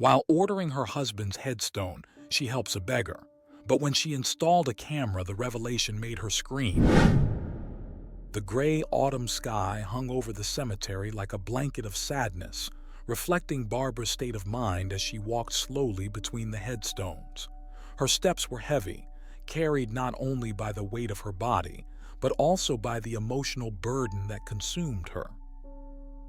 While ordering her husband's headstone, she helps a beggar. But when she installed a camera, the revelation made her scream. The gray autumn sky hung over the cemetery like a blanket of sadness, reflecting Barbara's state of mind as she walked slowly between the headstones. Her steps were heavy, carried not only by the weight of her body, but also by the emotional burden that consumed her.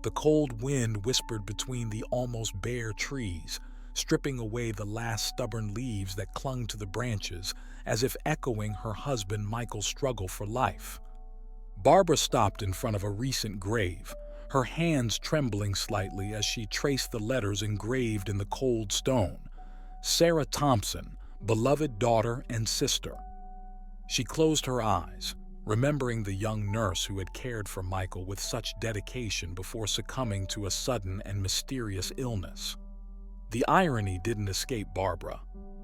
The cold wind whispered between the almost bare trees, stripping away the last stubborn leaves that clung to the branches, as if echoing her husband Michael's struggle for life. Barbara stopped in front of a recent grave, her hands trembling slightly as she traced the letters engraved in the cold stone. Sarah Thompson, beloved daughter and sister. She closed her eyes, remembering the young nurse who had cared for Michael with such dedication before succumbing to a sudden and mysterious illness. The irony didn't escape Barbara.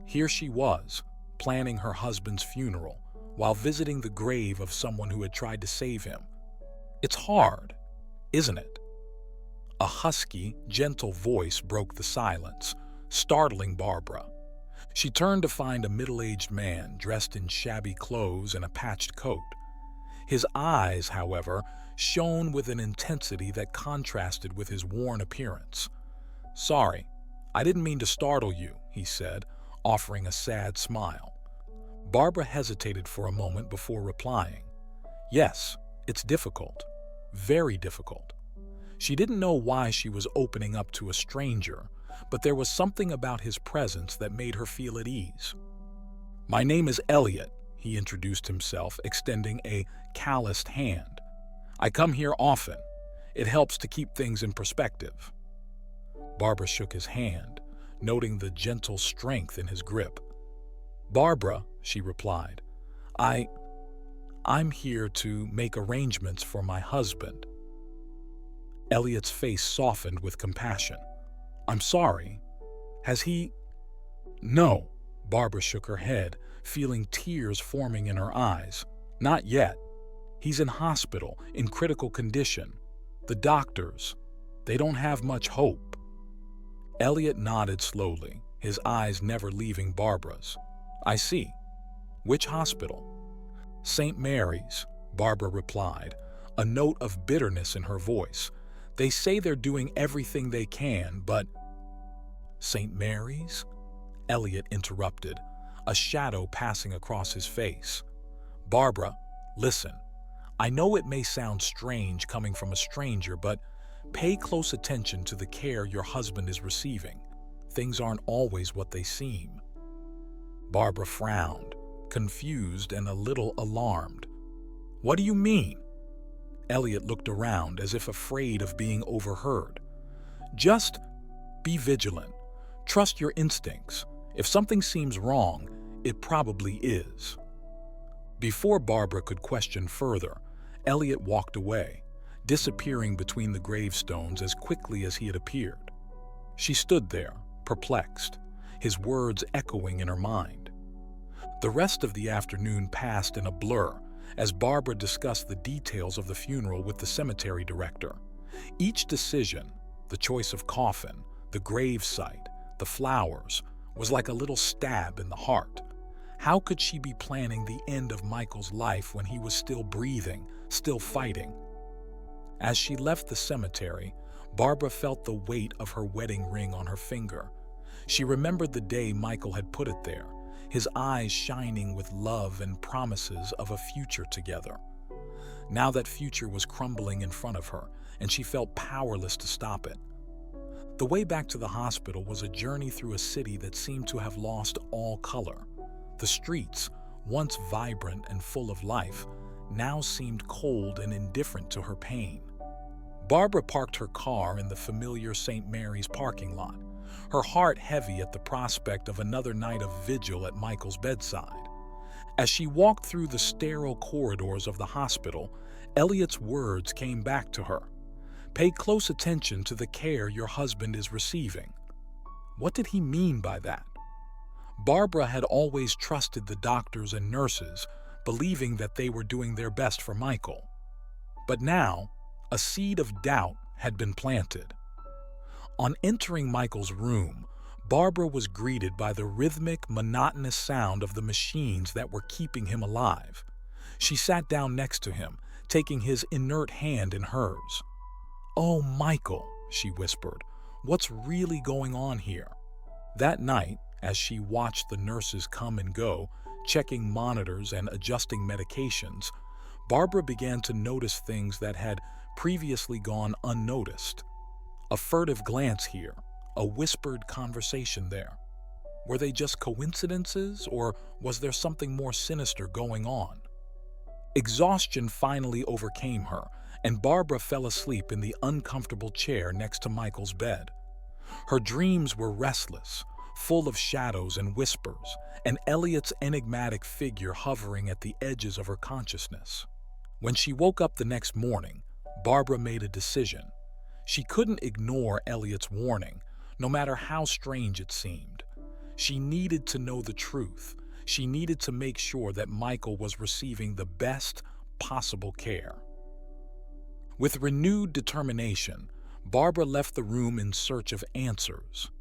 Here she was, planning her husband's funeral, while visiting the grave of someone who had tried to save him. It's hard, isn't it? A husky, gentle voice broke the silence, startling Barbara. She turned to find a middle-aged man dressed in shabby clothes and a patched coat. His eyes, however, shone with an intensity that contrasted with his worn appearance. "Sorry, I didn't mean to startle you," he said, offering a sad smile. Barbara hesitated for a moment before replying. Yes, it's difficult. Very difficult. She didn't know why she was opening up to a stranger, but there was something about his presence that made her feel at ease. "My name is Elliot," he introduced himself, extending a calloused hand. "I come here often. It helps to keep things in perspective." Barbara shook his hand, noting the gentle strength in his grip. "Barbara," she replied, I'm here to make arrangements for my husband." Elliot's face softened with compassion. "I'm sorry. Has he—" "No," Barbara shook her head, feeling tears forming in her eyes. "Not yet. He's in hospital, in critical condition. The doctors, they don't have much hope." Elliot nodded slowly, his eyes never leaving Barbara's. "I see. Which hospital?" "St. Mary's," Barbara replied, a note of bitterness in her voice. "They say they're doing everything they can, but—" "St. Mary's?" Elliot interrupted, a shadow passing across his face. "Barbara, listen. I know it may sound strange coming from a stranger, but pay close attention to the care your husband is receiving. Things aren't always what they seem." Barbara frowned, confused and a little alarmed. "What do you mean?" Elliot looked around as if afraid of being overheard. "Just be vigilant. Trust your instincts. If something seems wrong, it probably is." Before Barbara could question further, Elliot walked away, disappearing between the gravestones as quickly as he had appeared. She stood there, perplexed, his words echoing in her mind. The rest of the afternoon passed in a blur as Barbara discussed the details of the funeral with the cemetery director. Each decision, the choice of coffin, the grave site, the flowers, was like a little stab in the heart. How could she be planning the end of Michael's life when he was still breathing, still fighting? As she left the cemetery, Barbara felt the weight of her wedding ring on her finger. She remembered the day Michael had put it there, his eyes shining with love and promises of a future together. Now that future was crumbling in front of her, and she felt powerless to stop it. The way back to the hospital was a journey through a city that seemed to have lost all color. The streets, once vibrant and full of life, now seemed cold and indifferent to her pain. Barbara parked her car in the familiar St. Mary's parking lot, her heart heavy at the prospect of another night of vigil at Michael's bedside. As she walked through the sterile corridors of the hospital, Elliot's words came back to her. "Pay close attention to the care your husband is receiving." What did he mean by that? Barbara had always trusted the doctors and nurses, believing that they were doing their best for Michael. But now, a seed of doubt had been planted. On entering Michael's room, Barbara was greeted by the rhythmic, monotonous sound of the machines that were keeping him alive. She sat down next to him, taking his inert hand in hers. "Oh, Michael," she whispered, "what's really going on here?" That night, as she watched the nurses come and go, checking monitors and adjusting medications, Barbara began to notice things that had previously gone unnoticed. A furtive glance here, a whispered conversation there. Were they just coincidences, or was there something more sinister going on? Exhaustion finally overcame her, and Barbara fell asleep in the uncomfortable chair next to Michael's bed. Her dreams were restless, full of shadows and whispers, and Elliot's enigmatic figure hovering at the edges of her consciousness. When she woke up the next morning, Barbara made a decision. She couldn't ignore Elliot's warning, no matter how strange it seemed. She needed to know the truth. She needed to make sure that Michael was receiving the best possible care. With renewed determination, Barbara left the room in search of answers.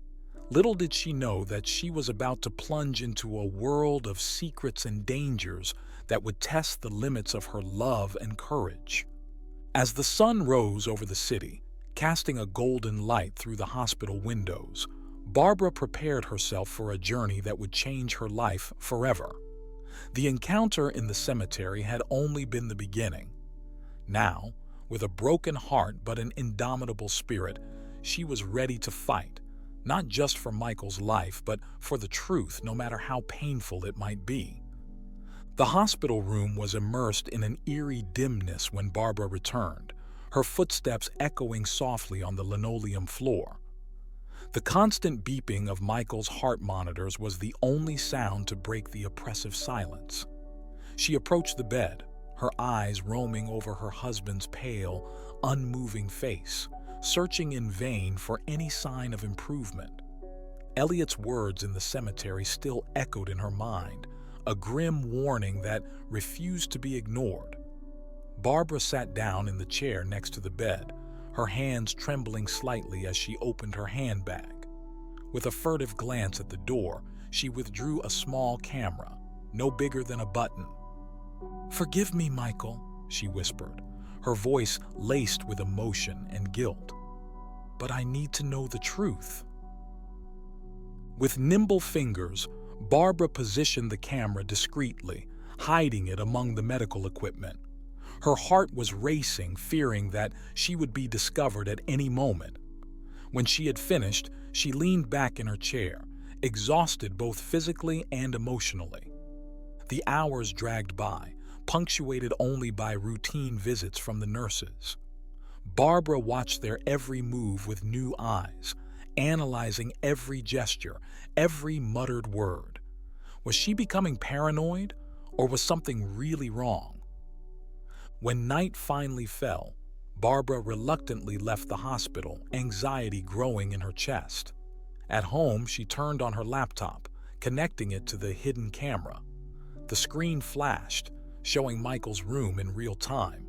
Little did she know that she was about to plunge into a world of secrets and dangers that would test the limits of her love and courage. As the sun rose over the city, casting a golden light through the hospital windows, Barbara prepared herself for a journey that would change her life forever. The encounter in the cemetery had only been the beginning. Now, with a broken heart but an indomitable spirit, she was ready to fight, not just for Michael's life, but for the truth, no matter how painful it might be. The hospital room was immersed in an eerie dimness when Barbara returned, her footsteps echoing softly on the linoleum floor. The constant beeping of Michael's heart monitors was the only sound to break the oppressive silence. She approached the bed, her eyes roaming over her husband's pale, unmoving face, searching in vain for any sign of improvement. Elliot's words in the cemetery still echoed in her mind, a grim warning that refused to be ignored. Barbara sat down in the chair next to the bed, her hands trembling slightly as she opened her handbag. With a furtive glance at the door, she withdrew a small camera, no bigger than a button. "Forgive me, Michael," she whispered, her voice laced with emotion and guilt. "But I need to know the truth." With nimble fingers, Barbara positioned the camera discreetly, hiding it among the medical equipment. Her heart was racing, fearing that she would be discovered at any moment. When she had finished, she leaned back in her chair, exhausted both physically and emotionally. The hours dragged by, punctuated only by routine visits from the nurses. Barbara watched their every move with new eyes, analyzing every gesture, every muttered word. Was she becoming paranoid, or was something really wrong? When night finally fell, Barbara reluctantly left the hospital, anxiety growing in her chest. At home, she turned on her laptop, connecting it to the hidden camera. The screen flashed, showing Michael's room in real time.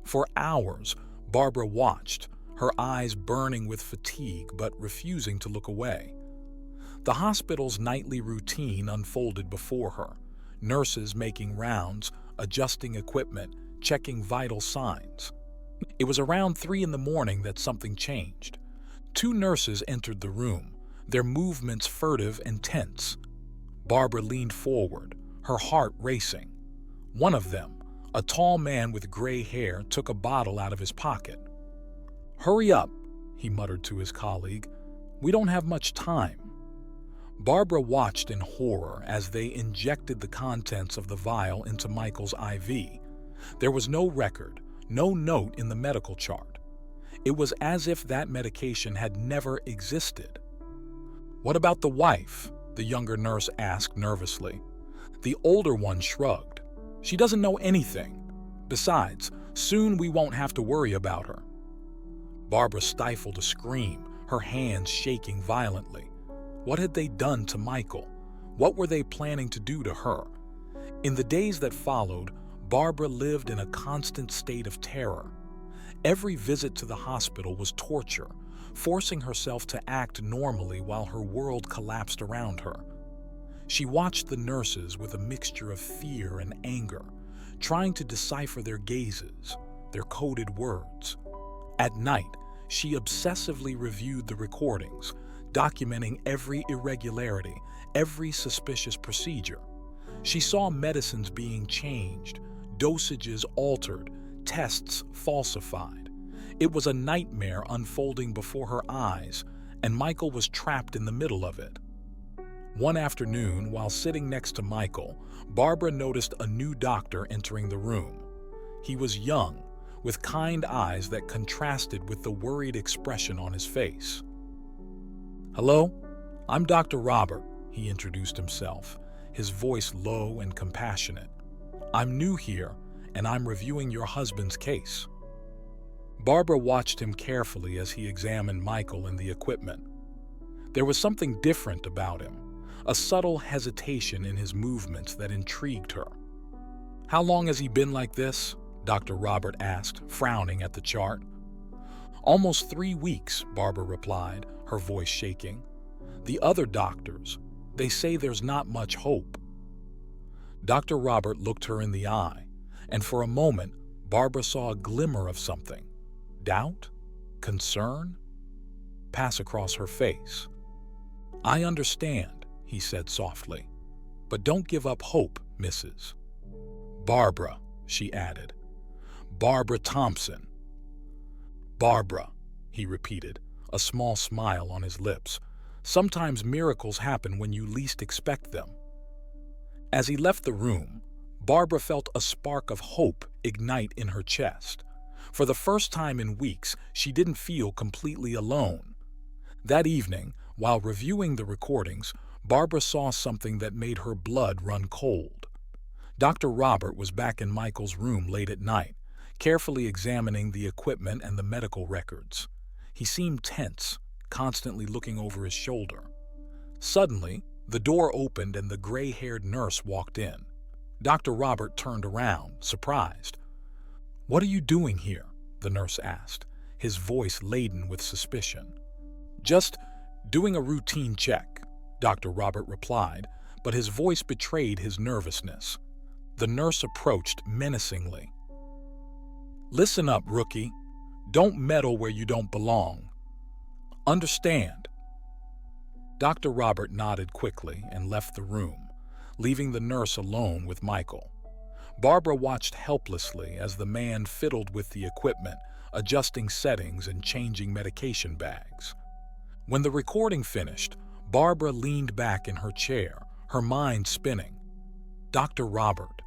For hours, Barbara watched, her eyes burning with fatigue but refusing to look away. The hospital's nightly routine unfolded before her, nurses making rounds, adjusting equipment, checking vital signs. It was around 3 in the morning that something changed. 2 nurses entered the room, their movements furtive and tense. Barbara leaned forward, her heart racing. One of them, a tall man with gray hair, took a bottle out of his pocket. "Hurry up," he muttered to his colleague. "We don't have much time." Barbara watched in horror as they injected the contents of the vial into Michael's IV. There was no record, no note in the medical chart. It was as if that medication had never existed. "What about the wife?" the younger nurse asked nervously. The older one shrugged. "She doesn't know anything. Besides, soon we won't have to worry about her." Barbara stifled a scream, her hands shaking violently. What had they done to Michael? What were they planning to do to her? In the days that followed, Barbara lived in a constant state of terror. Every visit to the hospital was torture, forcing herself to act normally while her world collapsed around her. She watched the nurses with a mixture of fear and anger, trying to decipher their gazes, their coded words. At night, she obsessively reviewed the recordings, documenting every irregularity, every suspicious procedure. She saw medicines being changed, dosages altered, tests falsified. It was a nightmare unfolding before her eyes, and Michael was trapped in the middle of it. One afternoon, while sitting next to Michael, Barbara noticed a new doctor entering the room. He was young, with kind eyes that contrasted with the worried expression on his face. "Hello, I'm Dr. Robert," he introduced himself, his voice low and compassionate. "I'm new here, and I'm reviewing your husband's case." Barbara watched him carefully as he examined Michael and the equipment. There was something different about him, a subtle hesitation in his movements that intrigued her. "How long has he been like this?" Dr. Robert asked, frowning at the chart. "Almost 3 weeks," Barbara replied, her voice shaking. "The other doctors, they say there's not much hope." Dr. Robert looked her in the eye, and for a moment, Barbara saw a glimmer of something. Doubt? Concern? Pass across her face. "I understand," he said softly, "but don't give up hope, Mrs. Barbara," she added. "Barbara Thompson." "Barbara," he repeated, a small smile on his lips. "Sometimes miracles happen when you least expect them." As he left the room, Barbara felt a spark of hope ignite in her chest. For the first time in weeks, she didn't feel completely alone. That evening, while reviewing the recordings, Barbara saw something that made her blood run cold. Dr. Robert was back in Michael's room late at night, carefully examining the equipment and the medical records. He seemed tense, constantly looking over his shoulder. Suddenly, the door opened and the gray-haired nurse walked in. Dr. Robert turned around, surprised. "What are you doing here?" the nurse asked, his voice laden with suspicion. "Just doing a routine check," Dr. Robert replied, but his voice betrayed his nervousness. The nurse approached menacingly. "Listen up, rookie. Don't meddle where you don't belong. Understand?" Dr. Robert nodded quickly and left the room, leaving the nurse alone with Michael. Barbara watched helplessly as the man fiddled with the equipment, adjusting settings and changing medication bags. When the recording finished, Barbara leaned back in her chair, her mind spinning. Dr. Robert.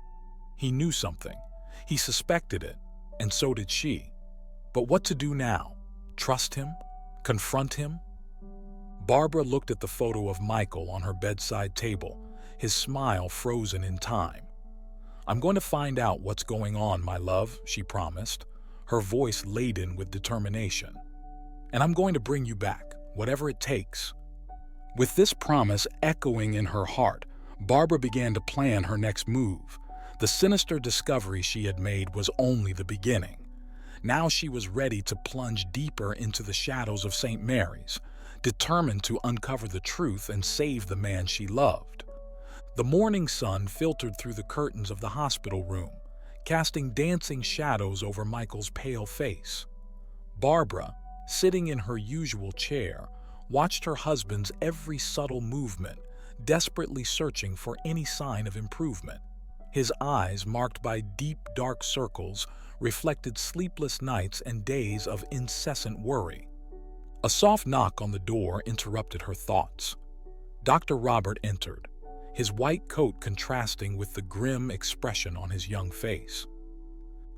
He knew something. He suspected it, and so did she. But what to do now? Trust him? Confront him? Barbara looked at the photo of Michael on her bedside table, his smile frozen in time. "I'm going to find out what's going on, my love," she promised, her voice laden with determination. "And I'm going to bring you back, whatever it takes." With this promise echoing in her heart, Barbara began to plan her next move. The sinister discovery she had made was only the beginning. Now she was ready to plunge deeper into the shadows of St. Mary's, determined to uncover the truth and save the man she loved. The morning sun filtered through the curtains of the hospital room, casting dancing shadows over Michael's pale face. Barbara, sitting in her usual chair, watched her husband's every subtle movement, desperately searching for any sign of improvement. His eyes, marked by deep, dark circles, reflected sleepless nights and days of incessant worry. A soft knock on the door interrupted her thoughts. Dr. Robert entered, his white coat contrasting with the grim expression on his young face.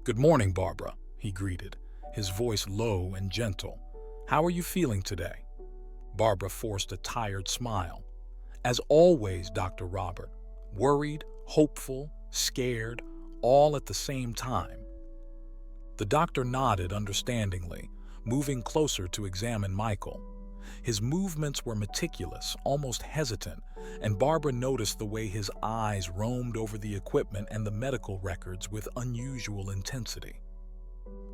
"Good morning, Barbara," he greeted, his voice low and gentle. "How are you feeling today?" Barbara forced a tired smile. "As always, Dr. Robert, worried, hopeful, scared, all at the same time." The doctor nodded understandingly, moving closer to examine Michael. His movements were meticulous, almost hesitant, and Barbara noticed the way his eyes roamed over the equipment and the medical records with unusual intensity.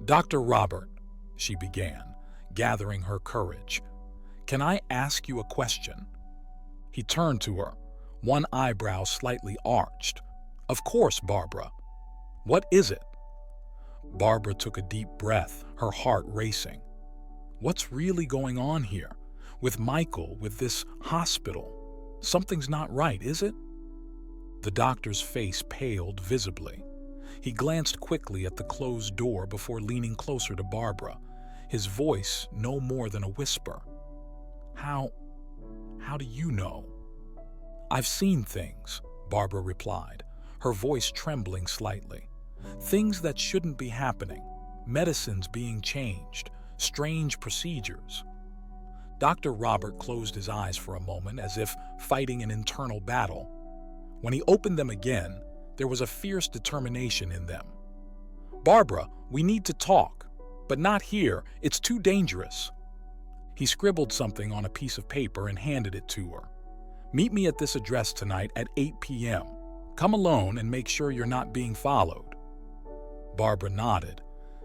"Dr. Robert," she began, gathering her courage. "Can I ask you a question?" He turned to her, one eyebrow slightly arched. "Of course, Barbara. What is it?" Barbara took a deep breath, her heart racing. What's really going on here? With Michael, with this hospital? Something's not right, is it? The doctor's face paled visibly. He glanced quickly at the closed door before leaning closer to Barbara, his voice no more than a whisper. How do you know?" "I've seen things," Barbara replied, her voice trembling slightly. "Things that shouldn't be happening, medicines being changed, strange procedures." Dr. Robert closed his eyes for a moment as if fighting an internal battle. When he opened them again, there was a fierce determination in them. "Barbara, we need to talk, but not here. It's too dangerous." He scribbled something on a piece of paper and handed it to her. "Meet me at this address tonight at 8 p.m. Come alone and make sure you're not being followed." Barbara nodded,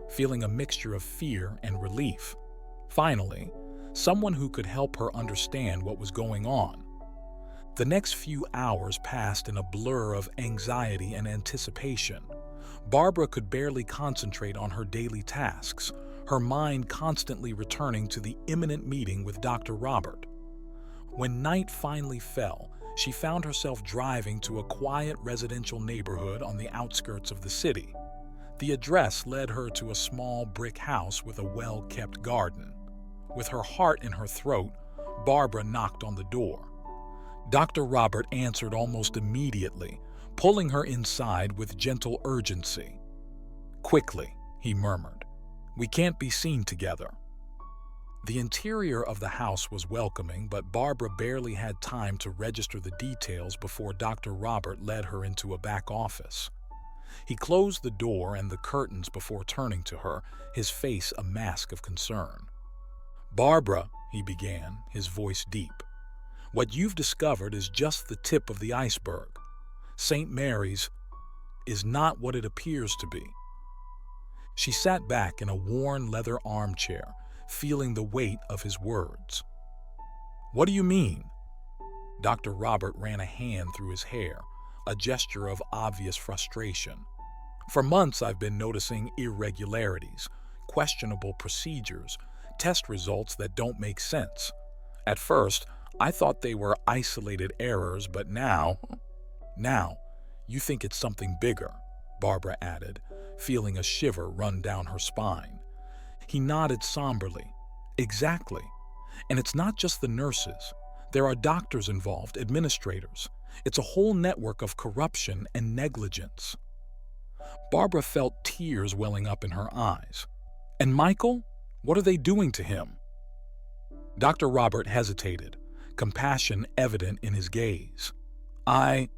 feeling a mixture of fear and relief. Finally, someone who could help her understand what was going on. The next few hours passed in a blur of anxiety and anticipation. Barbara could barely concentrate on her daily tasks, her mind constantly returning to the imminent meeting with Dr. Robert. When night finally fell, she found herself driving to a quiet residential neighborhood on the outskirts of the city. The address led her to a small brick house with a well-kept garden. With her heart in her throat, Barbara knocked on the door. Dr. Robert answered almost immediately, pulling her inside with gentle urgency. "Quickly," he murmured. "We can't be seen together." The interior of the house was welcoming, but Barbara barely had time to register the details before Dr. Robert led her into a back office. He closed the door and the curtains before turning to her, his face a mask of concern. "Barbara," he began, his voice deep, "what you've discovered is just the tip of the iceberg. St. Mary's is not what it appears to be." She sat back in a worn leather armchair, feeling the weight of his words. "What do you mean?" Dr. Robert ran a hand through his hair, a gesture of obvious frustration. "For months I've been noticing irregularities, questionable procedures, test results that don't make sense. At first, I thought they were isolated errors, but now, you think it's something bigger," Barbara added, feeling a shiver run down her spine. He nodded somberly. "Exactly. And it's not just the nurses. There are doctors involved, administrators. It's a whole network of corruption and negligence." Barbara felt tears welling up in her eyes. "And Michael? What are they doing to him?" Dr. Robert hesitated, compassion evident in his gaze. I'm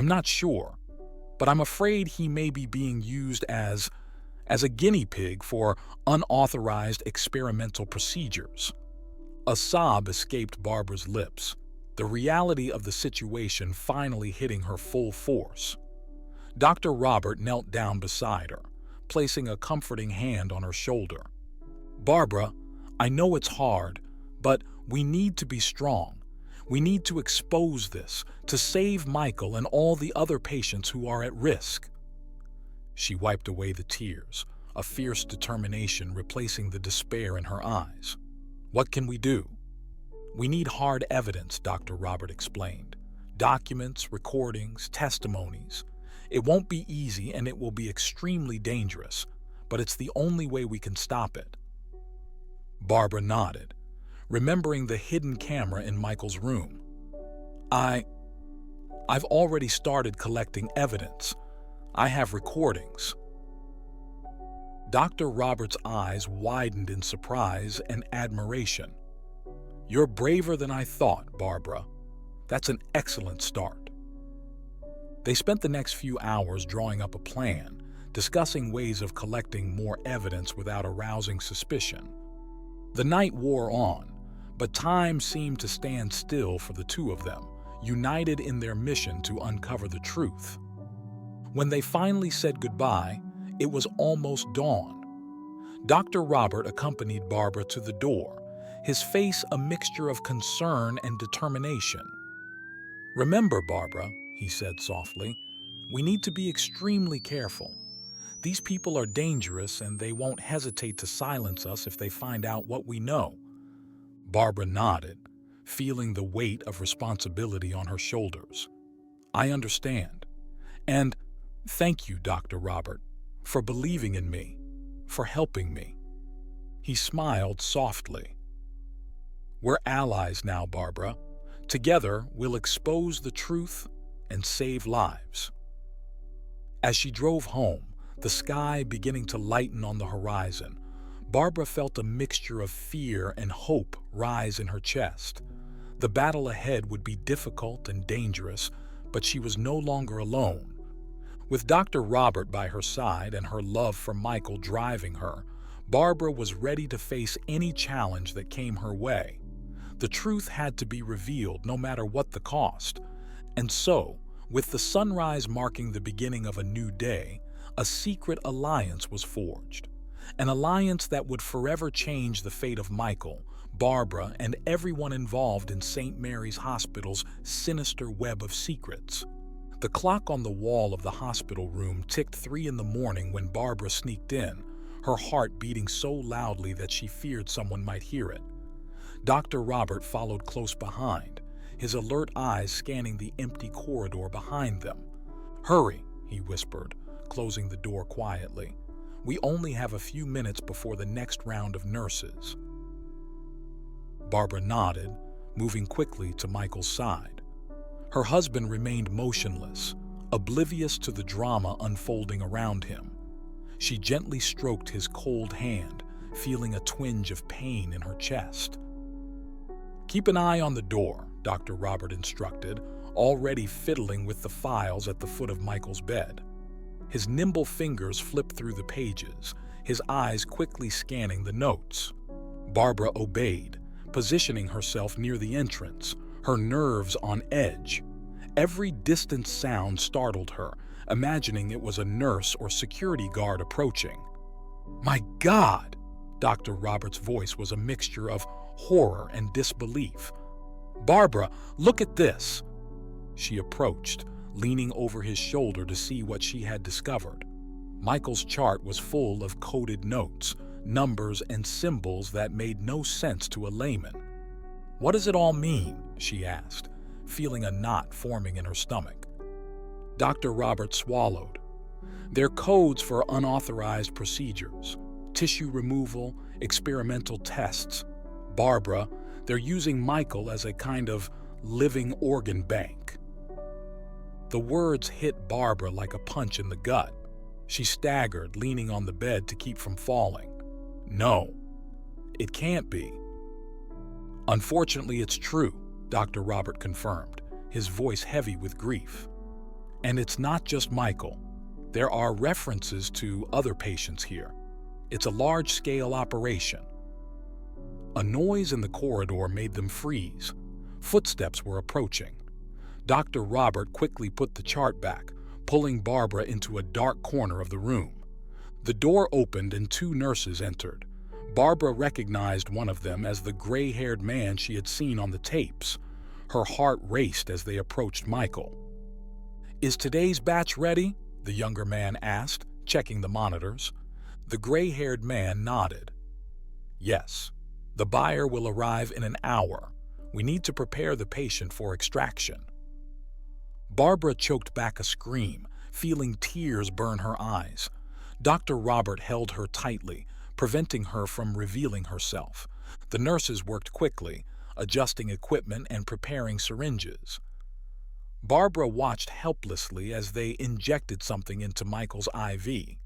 not sure, but I'm afraid he may be being used as a guinea pig for unauthorized experimental procedures." A sob escaped Barbara's lips, the reality of the situation finally hitting her full force. Dr. Robert knelt down beside her, placing a comforting hand on her shoulder. "Barbara, I know it's hard, but we need to be strong. We need to expose this, to save Michael and all the other patients who are at risk." She wiped away the tears, a fierce determination replacing the despair in her eyes. "What can we do?" "We need hard evidence," Dr. Robert explained. "Documents, recordings, testimonies. It won't be easy and it will be extremely dangerous, but it's the only way we can stop it." Barbara nodded, remembering the hidden camera in Michael's room. I've already started collecting evidence. I have recordings." Dr. Robert's eyes widened in surprise and admiration. "You're braver than I thought, Barbara. That's an excellent start." They spent the next few hours drawing up a plan, discussing ways of collecting more evidence without arousing suspicion. The night wore on, but time seemed to stand still for the two of them, united in their mission to uncover the truth. When they finally said goodbye, it was almost dawn. Dr. Robert accompanied Barbara to the door, his face a mixture of concern and determination. "Remember, Barbara," he said softly, "we need to be extremely careful. These people are dangerous and they won't hesitate to silence us if they find out what we know." Barbara nodded, feeling the weight of responsibility on her shoulders. "I understand. And thank you, Dr. Robert, for believing in me, for helping me." He smiled softly. "We're allies now, Barbara. Together, we'll expose the truth and save lives." As she drove home, the sky beginning to lighten on the horizon, Barbara felt a mixture of fear and hope rise in her chest. The battle ahead would be difficult and dangerous, but she was no longer alone. With Dr. Robert by her side and her love for Michael driving her, Barbara was ready to face any challenge that came her way. The truth had to be revealed no matter what the cost. And so, with the sunrise marking the beginning of a new day, a secret alliance was forged. An alliance that would forever change the fate of Michael, Barbara, and everyone involved in St. Mary's Hospital's sinister web of secrets. The clock on the wall of the hospital room ticked 3 in the morning when Barbara sneaked in, her heart beating so loudly that she feared someone might hear it. Dr. Robert followed close behind, his alert eyes scanning the empty corridor behind them. "Hurry," he whispered, closing the door quietly. "We only have a few minutes before the next round of nurses." Barbara nodded, moving quickly to Michael's side. Her husband remained motionless, oblivious to the drama unfolding around him. She gently stroked his cold hand, feeling a twinge of pain in her chest. "Keep an eye on the door," Dr. Robert instructed, already fiddling with the files at the foot of Michael's bed. His nimble fingers flipped through the pages, his eyes quickly scanning the notes. Barbara obeyed, positioning herself near the entrance, her nerves on edge. Every distant sound startled her, imagining it was a nurse or security guard approaching. "My God!" Dr. Robert's voice was a mixture of horror and disbelief. "Barbara, look at this!" She approached, leaning over his shoulder to see what she had discovered. Michael's chart was full of coded notes, numbers, and symbols that made no sense to a layman. "What does it all mean?" she asked, feeling a knot forming in her stomach. Dr. Robert swallowed. "They're codes for unauthorized procedures, tissue removal, experimental tests. Barbara, they're using Michael as a kind of living organ bank." The words hit Barbara like a punch in the gut. She staggered, leaning on the bed to keep from falling. "No, it can't be." "Unfortunately, it's true," Dr. Robert confirmed, his voice heavy with grief. "And it's not just Michael. There are references to other patients here. It's a large-scale operation." A noise in the corridor made them freeze. Footsteps were approaching. Dr. Robert quickly put the chart back, pulling Barbara into a dark corner of the room. The door opened and 2 nurses entered. Barbara recognized one of them as the gray-haired man she had seen on the tapes. Her heart raced as they approached Michael. "Is today's batch ready?" the younger man asked, checking the monitors. The gray-haired man nodded. "Yes. The buyer will arrive in an hour. We need to prepare the patient for extraction." Barbara choked back a scream, feeling tears burn her eyes. Dr. Robert held her tightly, preventing her from revealing herself. The nurses worked quickly, adjusting equipment and preparing syringes. Barbara watched helplessly as they injected something into Michael's IV.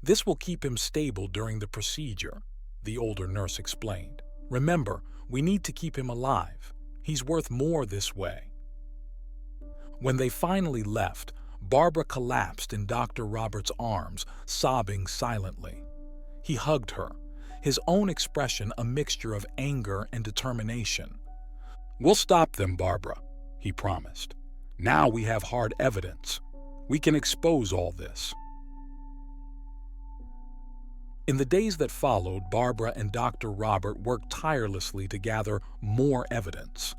"This will keep him stable during the procedure," the older nurse explained. "Remember, we need to keep him alive. He's worth more this way." When they finally left, Barbara collapsed in Dr. Robert's arms, sobbing silently. He hugged her, his own expression a mixture of anger and determination. "We'll stop them, Barbara," he promised. "Now we have hard evidence. We can expose all this." In the days that followed, Barbara and Dr. Robert worked tirelessly to gather more evidence.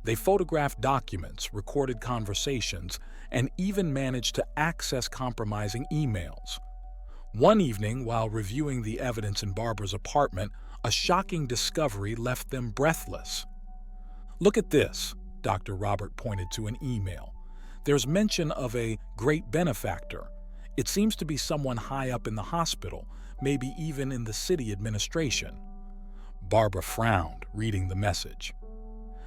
They photographed documents, recorded conversations, and even managed to access compromising emails. One evening, while reviewing the evidence in Barbara's apartment, a shocking discovery left them breathless. "Look at this," Dr. Robert pointed to an email. "There's mention of a great benefactor. It seems to be someone high up in the hospital, maybe even in the city administration." Barbara frowned, reading the message.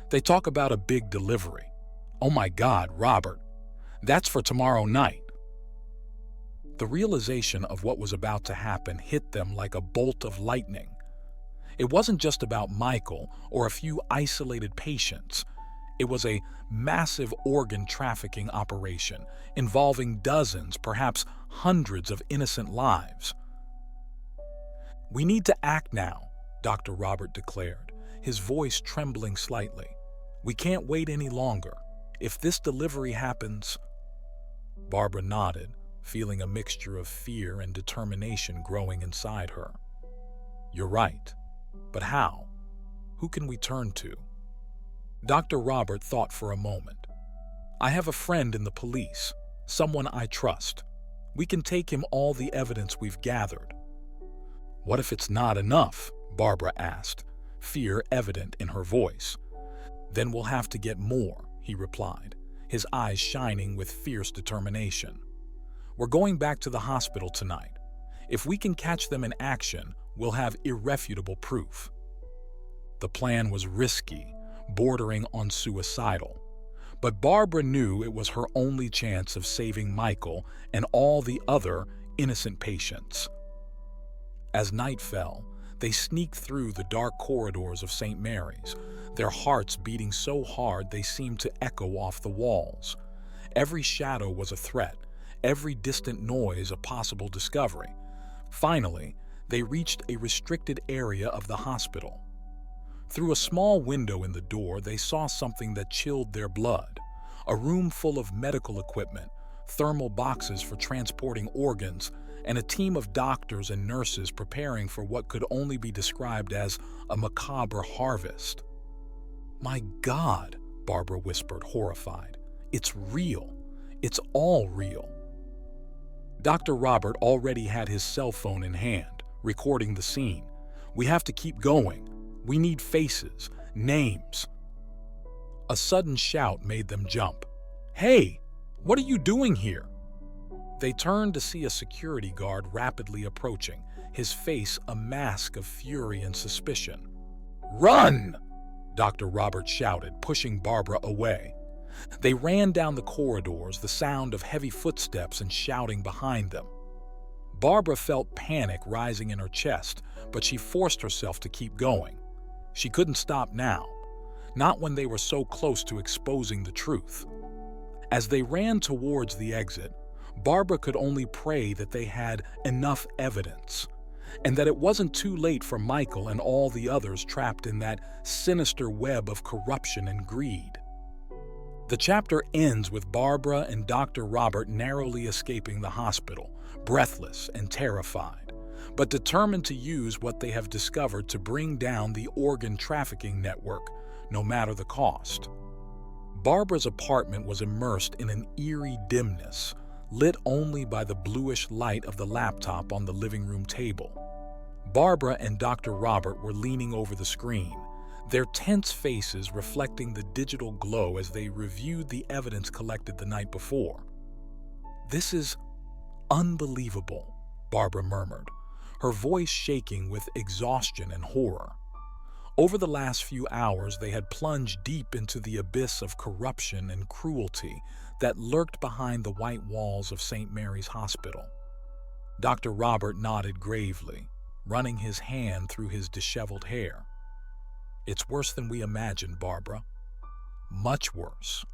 "They talk about a big delivery. Oh my God, Robert, that's for tomorrow night." The realization of what was about to happen hit them like a bolt of lightning. It wasn't just about Michael or a few isolated patients. It was a massive organ trafficking operation involving dozens, perhaps hundreds of innocent lives. "We need to act now," Dr. Robert declared, his voice trembling slightly. "We can't wait any longer. If this delivery happens—" Barbara nodded, feeling a mixture of fear and determination growing inside her. "You're right. But how? Who can we turn to?" Dr. Robert thought for a moment. "I have a friend in the police, someone I trust. We can take him all the evidence we've gathered." "What if it's not enough?" Barbara asked, fear evident in her voice. "Then we'll have to get more," he replied, his eyes shining with fierce determination. "We're going back to the hospital tonight. If we can catch them in action, we'll have irrefutable proof." The plan was risky, bordering on suicidal. But Barbara knew it was her only chance of saving Michael and all the other innocent patients. As night fell, they sneaked through the dark corridors of St. Mary's, their hearts beating so hard they seemed to echo off the walls. Every shadow was a threat, every distant noise a possible discovery. Finally, they reached a restricted area of the hospital. Through a small window in the door, they saw something that chilled their blood. A room full of medical equipment, thermal boxes for transporting organs, and a team of doctors and nurses preparing for what could only be described as a macabre harvest. "My God," Barbara whispered, horrified. "It's real. It's all real." Dr. Robert already had his cell phone in hand, recording the scene. "We have to keep going. We need faces, names." A sudden shout made them jump. "Hey, what are you doing here?" They turned to see a security guard rapidly approaching, his face a mask of fury and suspicion. "Run!" Dr. Robert shouted, pushing Barbara away. They ran down the corridors, the sound of heavy footsteps and shouting behind them. Barbara felt panic rising in her chest, but she forced herself to keep going. She couldn't stop now, not when they were so close to exposing the truth. As they ran towards the exit, Barbara could only pray that they had enough evidence, and that it wasn't too late for Michael and all the others trapped in that sinister web of corruption and greed. The chapter ends with Barbara and Dr. Robert narrowly escaping the hospital, breathless and terrified, but determined to use what they have discovered to bring down the organ trafficking network, no matter the cost. Barbara's apartment was immersed in an eerie dimness, lit only by the bluish light of the laptop on the living room table. Barbara and Dr. Robert were leaning over the screen, their tense faces reflecting the digital glow as they reviewed the evidence collected the night before. "This is unbelievable," Barbara murmured, her voice shaking with exhaustion and horror. Over the last few hours, they had plunged deep into the abyss of corruption and cruelty that lurked behind the white walls of St. Mary's Hospital. Dr. Robert nodded gravely, running his hand through his disheveled hair. "It's worse than we imagined, Barbara. Much worse."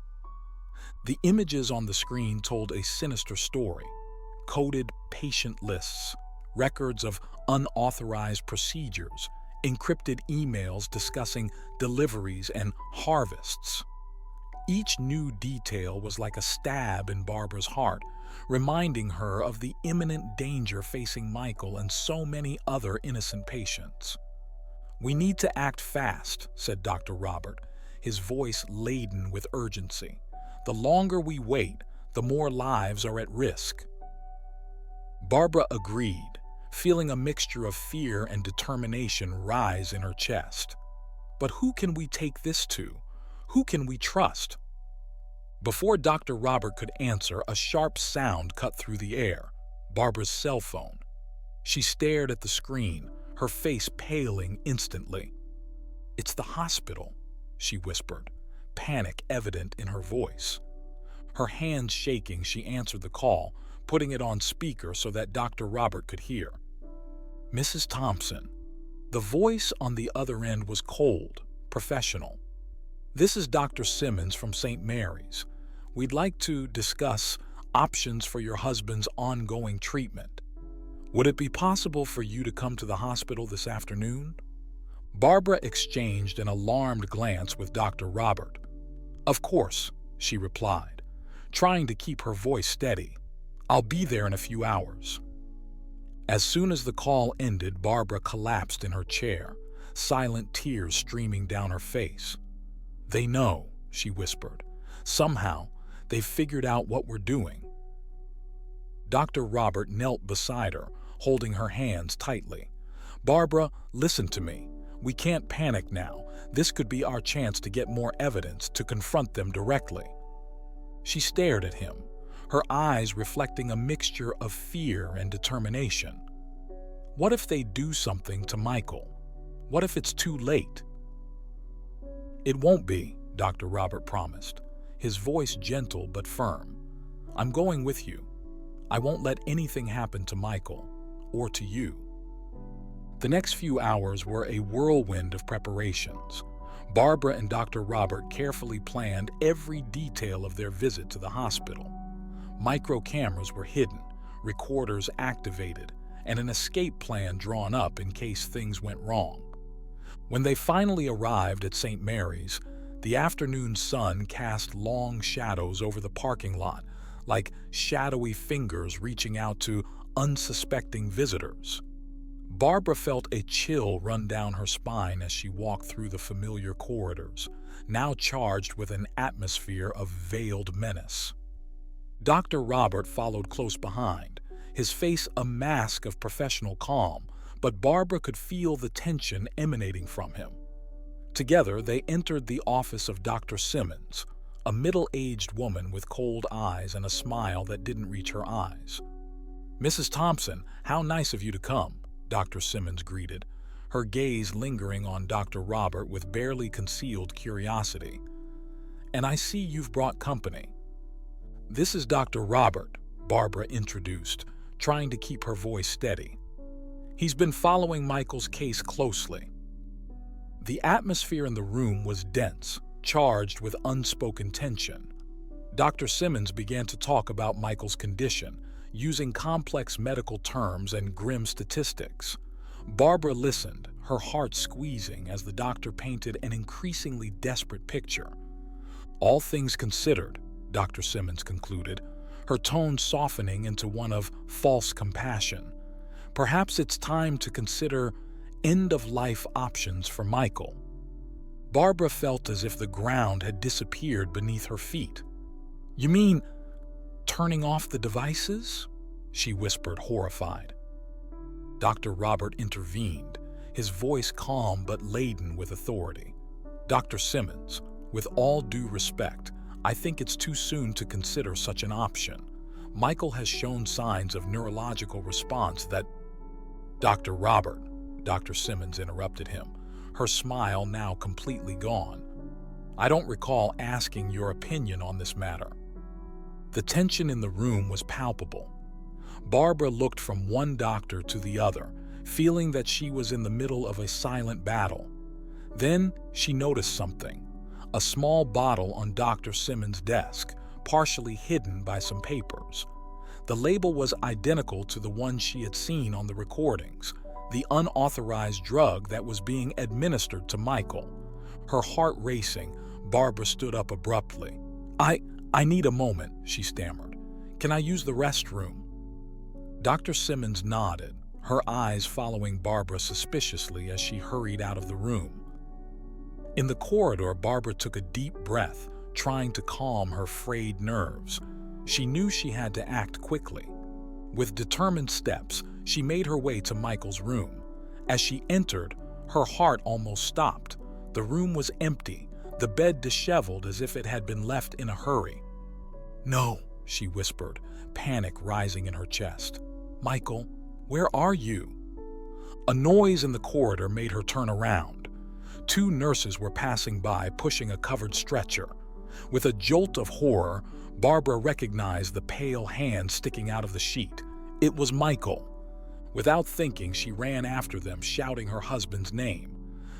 The images on the screen told a sinister story. Coded patient lists, records of unauthorized procedures, encrypted emails discussing deliveries and harvests. Each new detail was like a stab in Barbara's heart, reminding her of the imminent danger facing Michael and so many other innocent patients. "We need to act fast," said Dr. Robert, his voice laden with urgency. "The longer we wait, the more lives are at risk." Barbara agreed, feeling a mixture of fear and determination rise in her chest. But who can we take this to? Who can we trust? Before Dr. Robert could answer, a sharp sound cut through the air. Barbara's cell phone. She stared at the screen, her face paling instantly. "It's the hospital," she whispered, panic evident in her voice. Her hands shaking, she answered the call, putting it on speaker so that Dr. Robert could hear. "Mrs. Thompson." The voice on the other end was cold, professional. "This is Dr. Simmons from St. Mary's. We'd like to discuss options for your husband's ongoing treatment. Would it be possible for you to come to the hospital this afternoon?" Barbara exchanged an alarmed glance with Dr. Robert. "Of course," she replied, trying to keep her voice steady. "I'll be there in a few hours." As soon as the call ended, Barbara collapsed in her chair, silent tears streaming down her face. "They know," she whispered. "Somehow, they've figured out what we're doing." Dr. Robert knelt beside her, holding her hands tightly. "Barbara, listen to me. We can't panic now. This could be our chance to get more evidence, to confront them directly." She stared at him, her eyes reflecting a mixture of fear and determination. What if they do something to Michael? What if it's too late? "It won't be," Dr. Robert promised, his voice gentle but firm. "I'm going with you. I won't let anything happen to Michael or to you." The next few hours were a whirlwind of preparations. Barbara and Dr. Robert carefully planned every detail of their visit to the hospital. Micro cameras were hidden, recorders activated, and an escape plan drawn up in case things went wrong. When they finally arrived at St. Mary's, the afternoon sun cast long shadows over the parking lot, like shadowy fingers reaching out to unsuspecting visitors. Barbara felt a chill run down her spine as she walked through the familiar corridors, now charged with an atmosphere of veiled menace. Dr. Robert followed close behind, his face a mask of professional calm, but Barbara could feel the tension emanating from him. Together, they entered the office of Dr. Simmons, a middle-aged woman with cold eyes and a smile that didn't reach her eyes. "Mrs. Thompson, how nice of you to come," Dr. Simmons greeted, her gaze lingering on Dr. Robert with barely concealed curiosity. "And I see you've brought company." "This is Dr. Robert," Barbara introduced, trying to keep her voice steady. "He's been following Michael's case closely." The atmosphere in the room was dense, charged with unspoken tension. Dr. Simmons began to talk about Michael's condition, using complex medical terms and grim statistics. Barbara listened, her heart squeezing as the doctor painted an increasingly desperate picture. "All things considered," Dr. Simmons concluded, her tone softening into one of false compassion, "perhaps it's time to consider end-of-life options for Michael." Barbara felt as if the ground had disappeared beneath her feet. "You mean turning off the devices?" she whispered, horrified. Dr. Robert intervened, his voice calm but laden with authority. "Dr. Simmons, with all due respect, I think it's too soon to consider such an option. Michael has shown signs of neurological response that—" "Dr. Robert," Dr. Simmons interrupted him, her smile now completely gone. "I don't recall asking your opinion on this matter." The tension in the room was palpable. Barbara looked from one doctor to the other, feeling that she was in the middle of a silent battle. Then she noticed something: a small bottle on Dr. Simmons' desk, partially hidden by some papers. The label was identical to the one she had seen on the recordings, the unauthorized drug that was being administered to Michael. Her heart racing, Barbara stood up abruptly. I need a moment, she stammered. Can I use the restroom? Dr. Simmons nodded, her eyes following Barbara suspiciously as she hurried out of the room. In the corridor, Barbara took a deep breath, trying to calm her frayed nerves. She knew she had to act quickly. With determined steps, she made her way to Michael's room. As she entered, her heart almost stopped. The room was empty, the bed disheveled as if it had been left in a hurry. "No," she whispered, panic rising in her chest. "Michael, where are you?" A noise in the corridor made her turn around. 2 nurses were passing by, pushing a covered stretcher. With a jolt of horror, Barbara recognized the pale hand sticking out of the sheet. It was Michael. Without thinking, she ran after them, shouting her husband's name.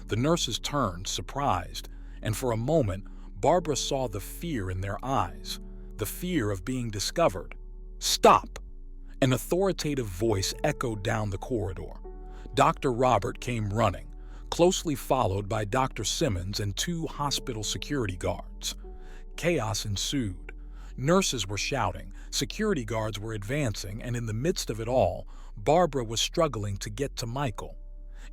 The nurses turned, surprised, and for a moment, Barbara saw the fear in their eyes, the fear of being discovered. "Stop!" An authoritative voice echoed down the corridor. Dr. Robert came running, closely followed by Dr. Simmons and 2 hospital security guards. Chaos ensued. Nurses were shouting, security guards were advancing, and in the midst of it all, Barbara was struggling to get to Michael.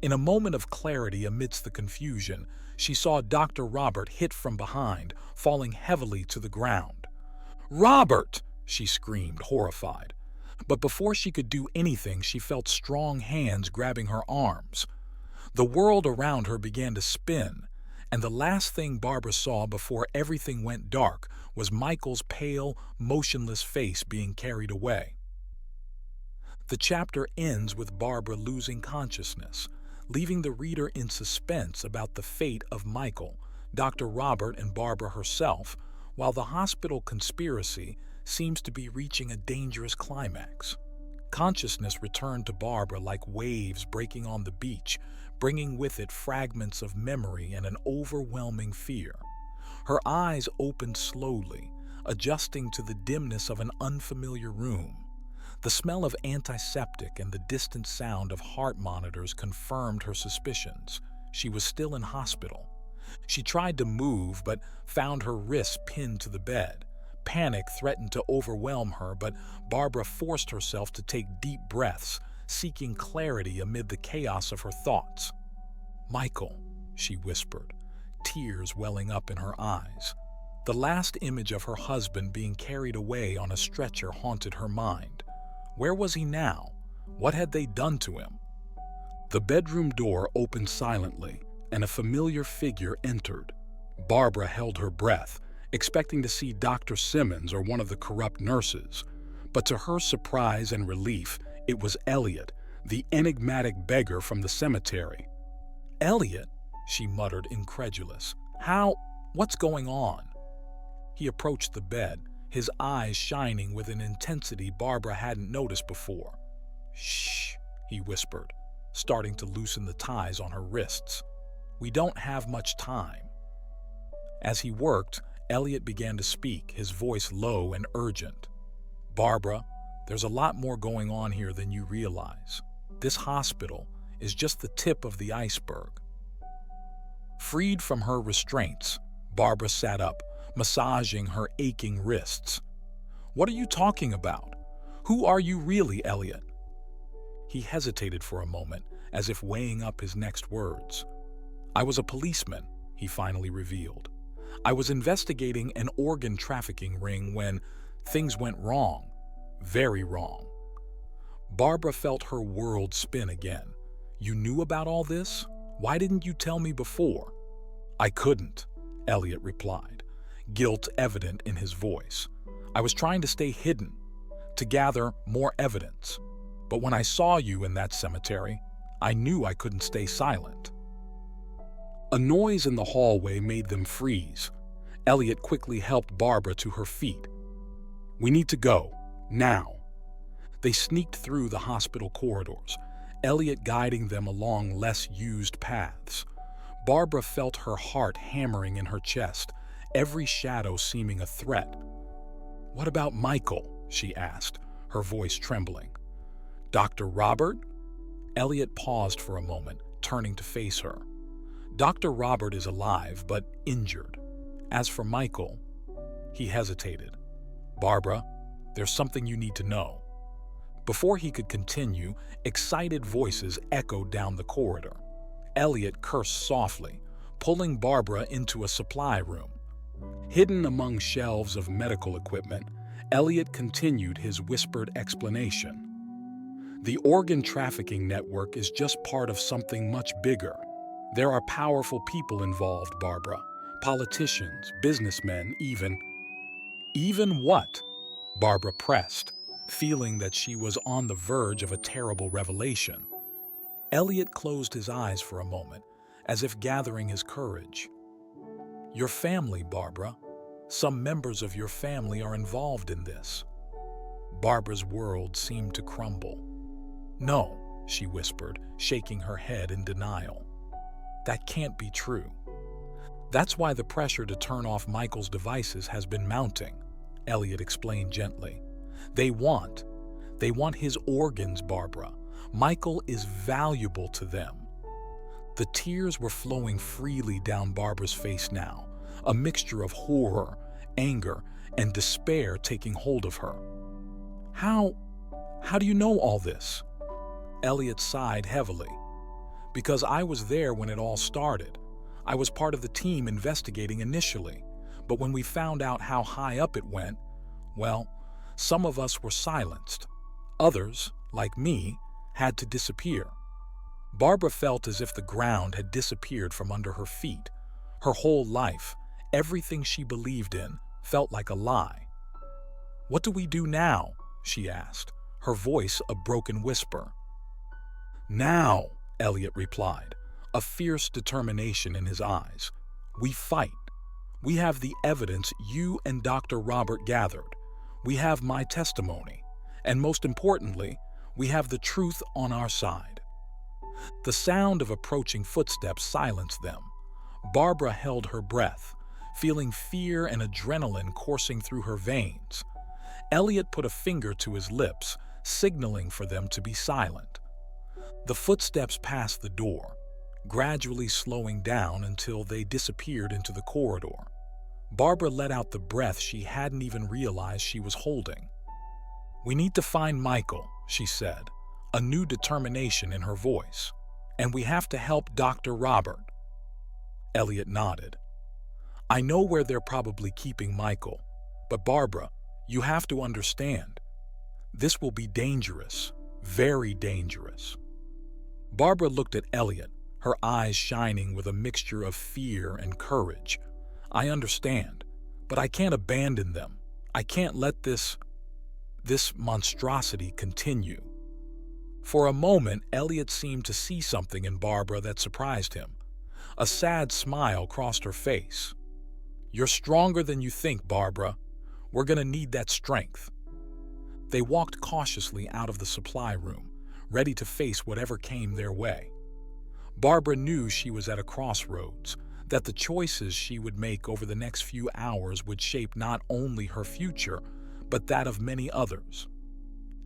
In a moment of clarity amidst the confusion, she saw Dr. Robert hit from behind, falling heavily to the ground. "Robert!" she screamed, horrified. But before she could do anything, she felt strong hands grabbing her arms. The world around her began to spin, and the last thing Barbara saw before everything went dark was Michael's pale, motionless face being carried away. The chapter ends with Barbara losing consciousness, leaving the reader in suspense about the fate of Michael, Dr. Robert, and Barbara herself, while the hospital conspiracy seems to be reaching a dangerous climax. Consciousness returned to Barbara like waves breaking on the beach, bringing with it fragments of memory and an overwhelming fear. Her eyes opened slowly, adjusting to the dimness of an unfamiliar room. The smell of antiseptic and the distant sound of heart monitors confirmed her suspicions. She was still in hospital. She tried to move, but found her wrists pinned to the bed. Panic threatened to overwhelm her, but Barbara forced herself to take deep breaths, seeking clarity amid the chaos of her thoughts. "Michael," she whispered, tears welling up in her eyes. The last image of her husband being carried away on a stretcher haunted her mind. Where was he now? What had they done to him? The bedroom door opened silently, and a familiar figure entered. Barbara held her breath, expecting to see Dr. Simmons or one of the corrupt nurses. But to her surprise and relief, it was Elliot, the enigmatic beggar from the cemetery. "Elliot?" she muttered, incredulous. What's going on?" He approached the bed, his eyes shining with an intensity Barbara hadn't noticed before. "Shh," he whispered, starting to loosen the ties on her wrists. "We don't have much time." As he worked, Elliot began to speak, his voice low and urgent. "Barbara, there's a lot more going on here than you realize. This hospital is just the tip of the iceberg." Freed from her restraints, Barbara sat up, massaging her aching wrists. "What are you talking about? Who are you really, Elliot?" He hesitated for a moment, as if weighing up his next words. "I was a policeman," he finally revealed. "I was investigating an organ trafficking ring when things went wrong. Very wrong." Barbara felt her world spin again. "You knew about all this? Why didn't you tell me before?" "I couldn't," Elliot replied, guilt evident in his voice. "I was trying to stay hidden, to gather more evidence. But when I saw you in that cemetery, I knew I couldn't stay silent." A noise in the hallway made them freeze. Elliot quickly helped Barbara to her feet. "We need to go, now." They sneaked through the hospital corridors, Elliot guiding them along less used paths. Barbara felt her heart hammering in her chest, every shadow seeming a threat. "What about Michael?" she asked, her voice trembling. "Dr. Robert?" Elliot paused for a moment, turning to face her. "Dr. Robert is alive, but injured. As for Michael, he hesitated. Barbara, there's something you need to know. Before he could continue, excited voices echoed down the corridor. Elliot cursed softly, pulling Barbara into a supply room. Hidden among shelves of medical equipment, Elliot continued his whispered explanation. The organ trafficking network is just part of something much bigger. There are powerful people involved, Barbara. Politicians, businessmen, even... Even what? Barbara pressed, feeling that she was on the verge of a terrible revelation. Elliot closed his eyes for a moment, as if gathering his courage. Your family, Barbara. Some members of your family are involved in this. Barbara's world seemed to crumble. No, she whispered, shaking her head in denial. That can't be true. That's why the pressure to turn off Michael's devices has been mounting, Elliot explained gently. They want his organs, Barbara. Michael is valuable to them. The tears were flowing freely down Barbara's face now, a mixture of horror, anger, and despair taking hold of her. How do you know all this? Elliot sighed heavily. Because I was there when it all started. I was part of the team investigating initially, but when we found out how high up it went, well, some of us were silenced. Others, like me, had to disappear. Barbara felt as if the ground had disappeared from under her feet. Her whole life, everything she believed in, felt like a lie. What do we do now? She asked, her voice a broken whisper. Now, Elliot replied, a fierce determination in his eyes. We fight. We have the evidence you and Dr. Robert gathered. We have my testimony. And most importantly, we have the truth on our side. The sound of approaching footsteps silenced them. Barbara held her breath, feeling fear and adrenaline coursing through her veins. Elliot put a finger to his lips, signaling for them to be silent. The footsteps passed the door, gradually slowing down until they disappeared into the corridor. Barbara let out the breath she hadn't even realized she was holding. We need to find Michael, she said, a new determination in her voice. And we have to help Dr. Robert. Elliot nodded. I know where they're probably keeping Michael, but Barbara, you have to understand. This will be dangerous, very dangerous. Barbara looked at Elliot, her eyes shining with a mixture of fear and courage. I understand, but I can't abandon them. I can't let this monstrosity continue. For a moment, Elliot seemed to see something in Barbara that surprised him. A sad smile crossed her face. You're stronger than you think, Barbara. We're going to need that strength. They walked cautiously out of the supply room, ready to face whatever came their way. Barbara knew she was at a crossroads, that the choices she would make over the next few hours would shape not only her future, but that of many others.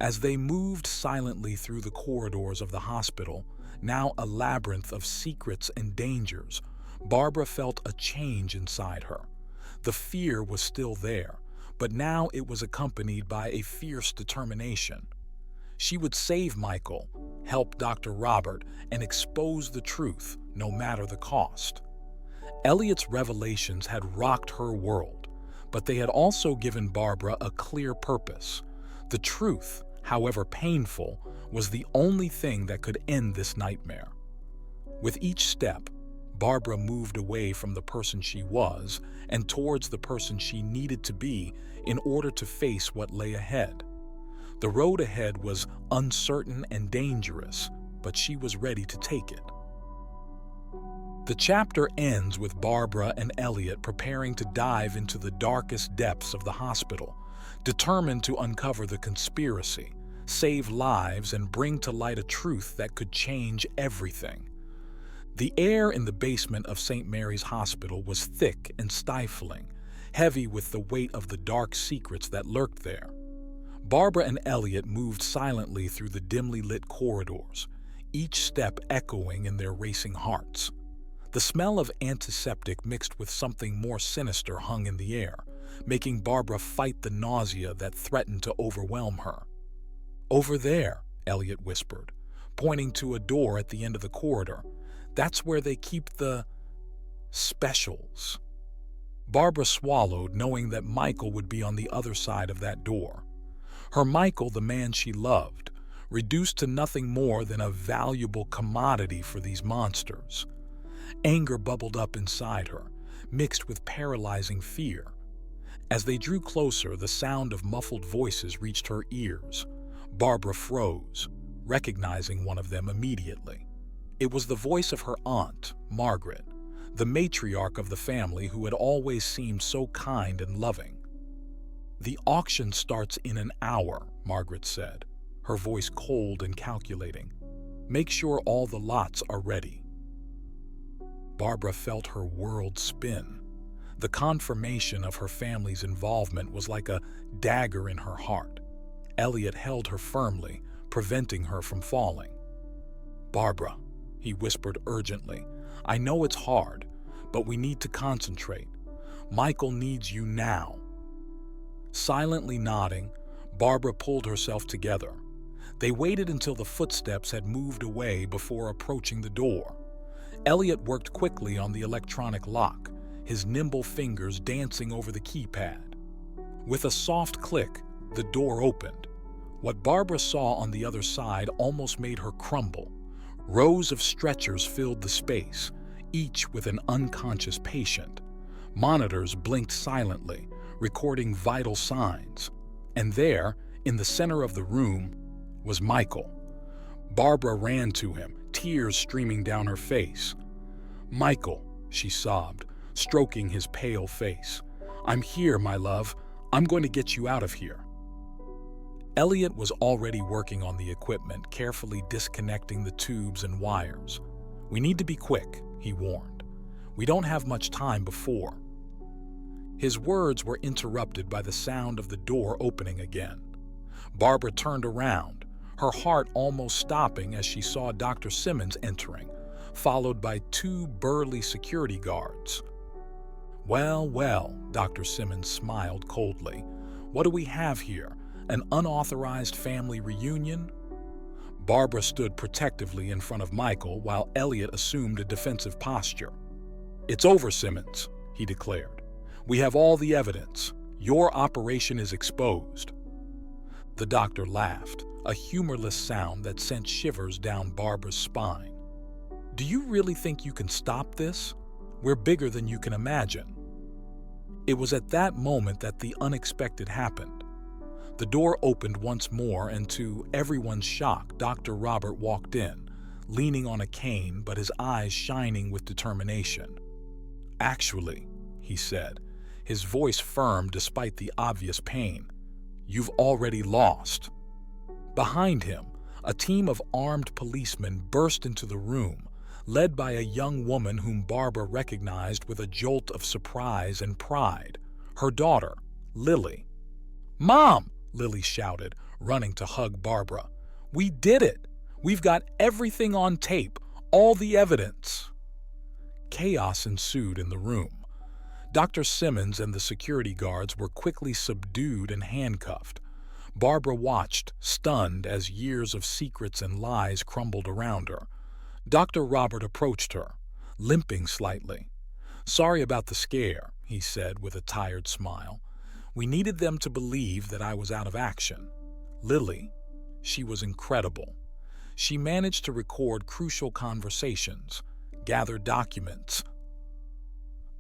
As they moved silently through the corridors of the hospital, now a labyrinth of secrets and dangers, Barbara felt a change inside her. The fear was still there, but now it was accompanied by a fierce determination. She would save Michael, help Dr. Robert, and expose the truth, no matter the cost. Elliot's revelations had rocked her world, but they had also given Barbara a clear purpose. The truth, however painful, was the only thing that could end this nightmare. With each step, Barbara moved away from the person she was and towards the person she needed to be in order to face what lay ahead. The road ahead was uncertain and dangerous, but she was ready to take it. The chapter ends with Barbara and Elliot preparing to dive into the darkest depths of the hospital, determined to uncover the conspiracy, save lives, and bring to light a truth that could change everything. The air in the basement of St. Mary's Hospital was thick and stifling, heavy with the weight of the dark secrets that lurked there. Barbara and Elliot moved silently through the dimly lit corridors, each step echoing in their racing hearts. The smell of antiseptic mixed with something more sinister hung in the air, making Barbara fight the nausea that threatened to overwhelm her. "Over there," Elliot whispered, pointing to a door at the end of the corridor. "That's where they keep the specials." Barbara swallowed, knowing that Michael would be on the other side of that door. Her Michael, the man she loved, reduced to nothing more than a valuable commodity for these monsters. Anger bubbled up inside her, mixed with paralyzing fear. As they drew closer, the sound of muffled voices reached her ears. Barbara froze, recognizing one of them immediately. It was the voice of her aunt, Margaret, the matriarch of the family who had always seemed so kind and loving. "The auction starts in an hour," Margaret said, her voice cold and calculating. "Make sure all the lots are ready." Barbara felt her world spin. The confirmation of her family's involvement was like a dagger in her heart. Elliot held her firmly, preventing her from falling. "Barbara," he whispered urgently, "I know it's hard, but we need to concentrate. Michael needs you now." Silently nodding, Barbara pulled herself together. They waited until the footsteps had moved away before approaching the door. Elliot worked quickly on the electronic lock, his nimble fingers dancing over the keypad. With a soft click, the door opened. What Barbara saw on the other side almost made her crumble. Rows of stretchers filled the space, each with an unconscious patient. Monitors blinked silently, recording vital signs. And there, in the center of the room, was Michael. Barbara ran to him, tears streaming down her face. "Michael," she sobbed, stroking his pale face. "I'm here, my love. I'm going to get you out of here." Elliot was already working on the equipment, carefully disconnecting the tubes and wires. "We need to be quick," he warned. "We don't have much time before." His words were interrupted by the sound of the door opening again. Barbara turned around, her heart almost stopping as she saw Dr. Simmons entering, followed by two burly security guards. "Well, well," Dr. Simmons smiled coldly. "What do we have here? An unauthorized family reunion?" Barbara stood protectively in front of Michael while Elliot assumed a defensive posture. "It's over, Simmons," he declared. "We have all the evidence. Your operation is exposed." The doctor laughed, a humorless sound that sent shivers down Barbara's spine. "Do you really think you can stop this? We're bigger than you can imagine." It was at that moment that the unexpected happened. The door opened once more, and to everyone's shock, Dr. Robert walked in, leaning on a cane but his eyes shining with determination. "Actually," he said, his voice firm despite the obvious pain, "you've already lost." Behind him, a team of armed policemen burst into the room, led by a young woman whom Barbara recognized with a jolt of surprise and pride, her daughter, Lily. "Mom!" Lily shouted, running to hug Barbara. "We did it! We've got everything on tape, all the evidence." Chaos ensued in the room. Dr. Simmons and the security guards were quickly subdued and handcuffed. Barbara watched, stunned, as years of secrets and lies crumbled around her. Dr. Robert approached her, limping slightly. "Sorry about the scare," he said with a tired smile. "We needed them to believe that I was out of action. Lily, she was incredible. She managed to record crucial conversations, gather documents."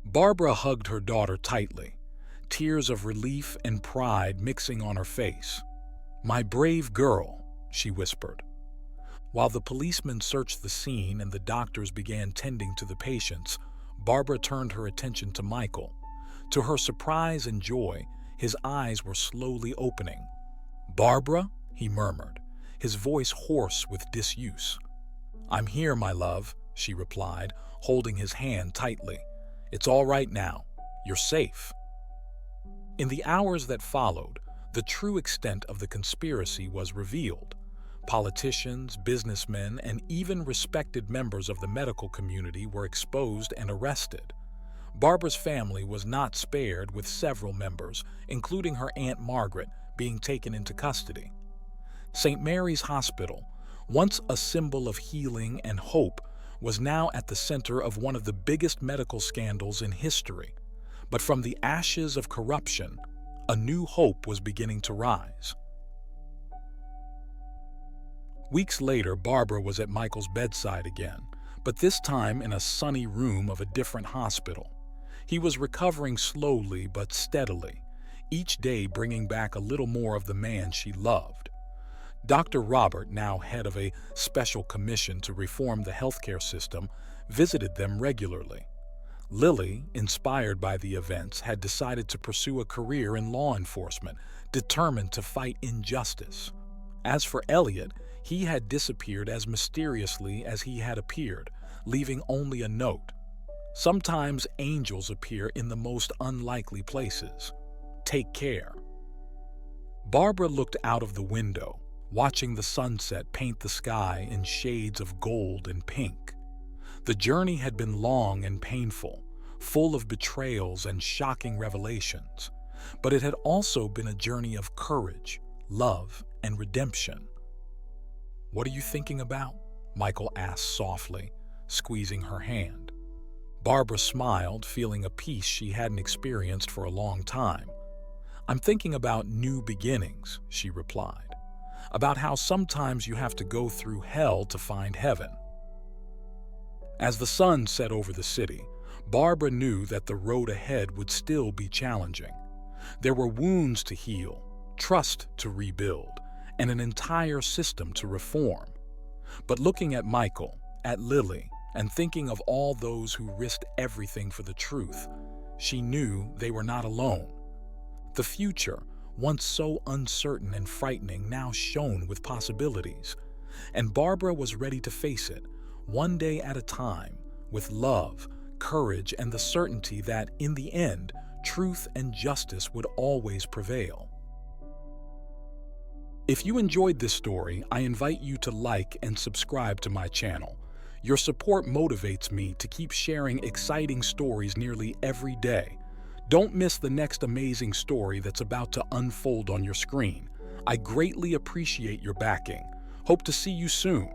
Barbara hugged her daughter tightly, tears of relief and pride mixing on her face. "My brave girl," she whispered. While the policemen searched the scene and the doctors began tending to the patients, Barbara turned her attention to Michael. To her surprise and joy, his eyes were slowly opening. "Barbara?" he murmured, his voice hoarse with disuse. "I'm here, my love," she replied, holding his hand tightly. "It's all right now. You're safe." In the hours that followed, the true extent of the conspiracy was revealed. Politicians, businessmen, and even respected members of the medical community were exposed and arrested. Barbara's family was not spared, with several members, including her Aunt Margaret, being taken into custody. St. Mary's Hospital, once a symbol of healing and hope, was now at the center of one of the biggest medical scandals in history. But from the ashes of corruption, a new hope was beginning to rise. Weeks later, Barbara was at Michael's bedside again, but this time in a sunny room of a different hospital. He was recovering slowly but steadily, each day bringing back a little more of the man she loved. Dr. Robert, now head of a special commission to reform the healthcare system, visited them regularly. Lily, inspired by the events, had decided to pursue a career in law enforcement, determined to fight injustice. As for Elliot, he had disappeared as mysteriously as he had appeared, leaving only a note. Sometimes angels appear in the most unlikely places. Take care. Barbara looked out of the window, watching the sunset paint the sky in shades of gold and pink. The journey had been long and painful, full of betrayals and shocking revelations, but it had also been a journey of courage, love, and redemption. "What are you thinking about?" Michael asked softly, squeezing her hand. Barbara smiled, feeling a peace she hadn't experienced for a long time. "I'm thinking about new beginnings," she replied, "about how sometimes you have to go through hell to find heaven." As the sun set over the city, Barbara knew that the road ahead would still be challenging. There were wounds to heal, trust to rebuild, and an entire system to reform. But looking at Michael, at Lily, and thinking of all those who risked everything for the truth, she knew they were not alone. The future, once so uncertain and frightening, now shone with possibilities, and Barbara was ready to face it, one day at a time, with love, courage, and the certainty that, in the end, truth and justice would always prevail. If you enjoyed this story, I invite you to like and subscribe to my channel. Your support motivates me to keep sharing exciting stories nearly every day. Don't miss the next amazing story that's about to unfold on your screen. I greatly appreciate your backing. Hope to see you soon.